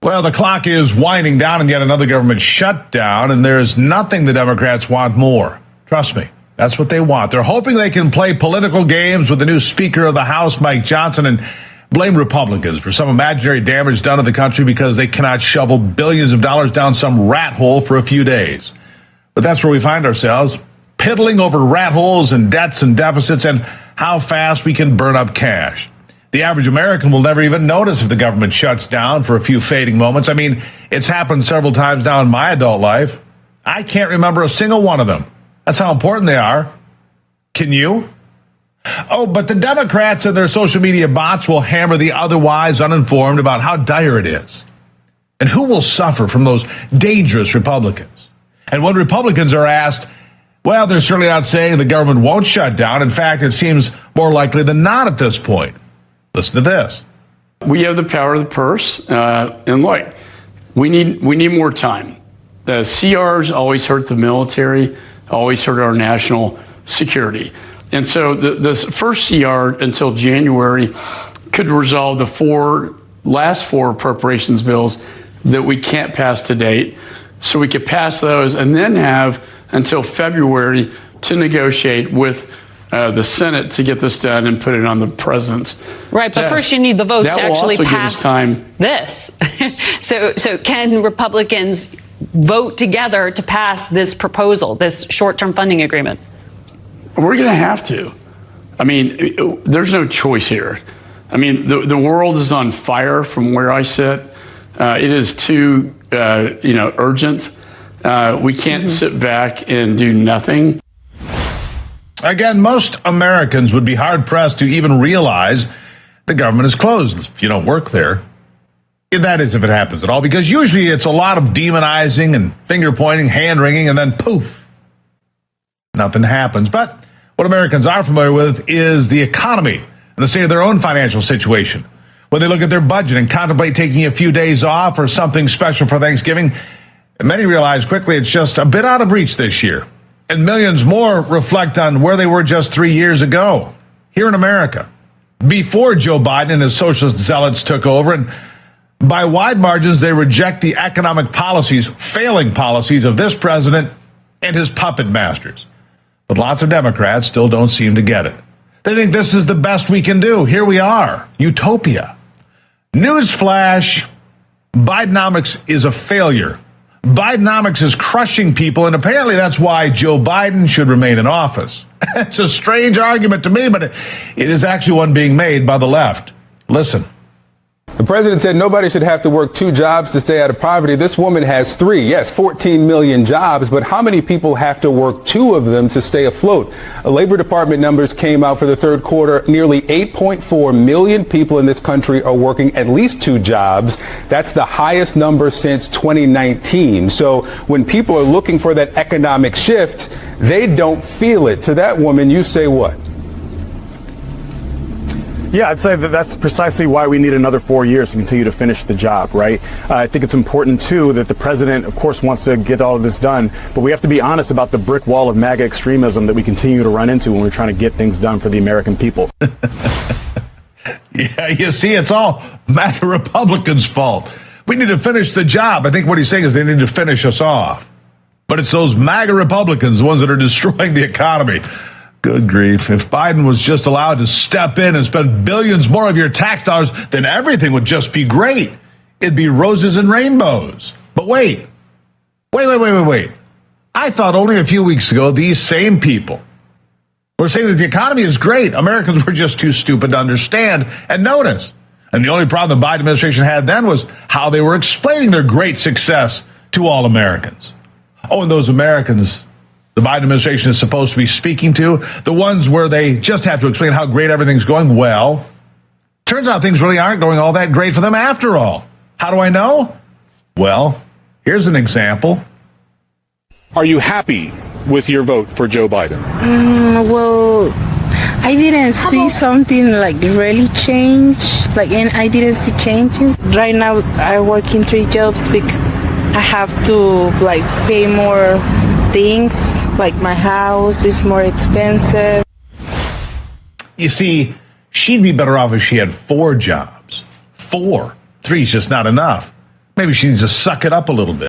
Well, the clock is winding down in yet another government shutdown, and there's nothing the Democrats want more. Trust me, that's what they want. They're hoping they can play political games with the new Speaker of the House, Mike Johnson, and blame Republicans for some imaginary damage done to the country because they cannot shovel billions of dollars down some rat hole for a few days. But that's where we find ourselves, piddling over rat holes and debts and deficits and how fast we can burn up cash. The average American will never even notice if the government shuts down for a few fading moments. I mean, it's happened several times now in my adult life. I can't remember a single one of them. That's how important they are. Can you? Oh, but the Democrats and their social media bots will hammer the otherwise uninformed about how dire it is. And who will suffer from those dangerous Republicans? And when Republicans are asked, well, they're certainly not saying the government won't shut down. In fact, it seems more likely than not at this point. Listen to this. We have the power of the purse, and look, we need more time. The CRs always hurt the military, always hurt our national security. And so the first CR until January could resolve the last four appropriations bills that we can't pass to date. So we could pass those and then have until February to negotiate with the Senate to get this done and put it on the president's right, but desk. first you need the votes to actually pass time. This. So can Republicans vote together to pass this proposal, this short-term funding agreement? We're going to have to. I mean, there's no choice here. I mean, the world is on fire from where I sit. It is too, urgent. We can't sit back and do nothing. Again, most Americans would be hard-pressed to even realize the government is closed if you don't work there. That is, if it happens at all, because usually it's a lot of demonizing and finger-pointing, hand-wringing, and then poof, nothing happens. But what Americans are familiar with is the economy and the state of their own financial situation. When they look at their budget and contemplate taking a few days off or something special for Thanksgiving, many realize quickly it's just a bit out of reach this year. And millions more reflect on where they were just 3 years ago, here in America, before Joe Biden and his socialist zealots took over. And by wide margins, they reject the economic policies, failing policies of this president and his puppet masters. But lots of Democrats still don't seem to get it. They think this is the best we can do. Here we are, utopia. Newsflash, Bidenomics is a failure. Bidenomics is crushing people, and apparently that's why Joe Biden should remain in office. It's a strange argument to me, but it is actually one being made by the left. Listen. The president said nobody should have to work 2 jobs to stay out of poverty. This woman has 3. Yes, 14 million jobs, but how many people have to work 2 of them to stay afloat? Labor Department numbers came out for the third quarter. Nearly 8.4 million people in this country are working at least 2 jobs. That's the highest number since 2019. So when people are looking for that economic shift, they don't feel it. To that woman, you say what? Yeah, I'd say that that's precisely why we need another 4 years to continue to finish the job, right? I think it's important, too, that the president, of course, wants to get all of this done, but we have to be honest about the brick wall of MAGA extremism that we continue to run into when we're trying to get things done for the American people. Yeah, you see, it's all MAGA Republicans' fault. We need to finish the job. I think what he's saying is they need to finish us off. But it's those MAGA Republicans, the ones that are destroying the economy. Good grief. If Biden was just allowed to step in and spend billions more of your tax dollars, then everything would just be great. It'd be roses and rainbows. But wait. I thought only a few weeks ago these same people were saying that the economy is great. Americans were just too stupid to understand and notice. And the only problem the Biden administration had then was how they were explaining their great success to all Americans. Oh, and those Americans the Biden administration is supposed to be speaking to, the ones where they just have to explain how great everything's going. Well, turns out things really aren't going all that great for them after all. How do I know? Well, here's an example. Are you happy with your vote for Joe Biden? Well, I didn't see something like really change. And I didn't see changes. Right now, I work in 3 jobs because I have to pay more things, like my house is more expensive. You see, she'd be better off if she had 4 jobs. 4. 3's just not enough. Maybe she needs to suck it up a little bit.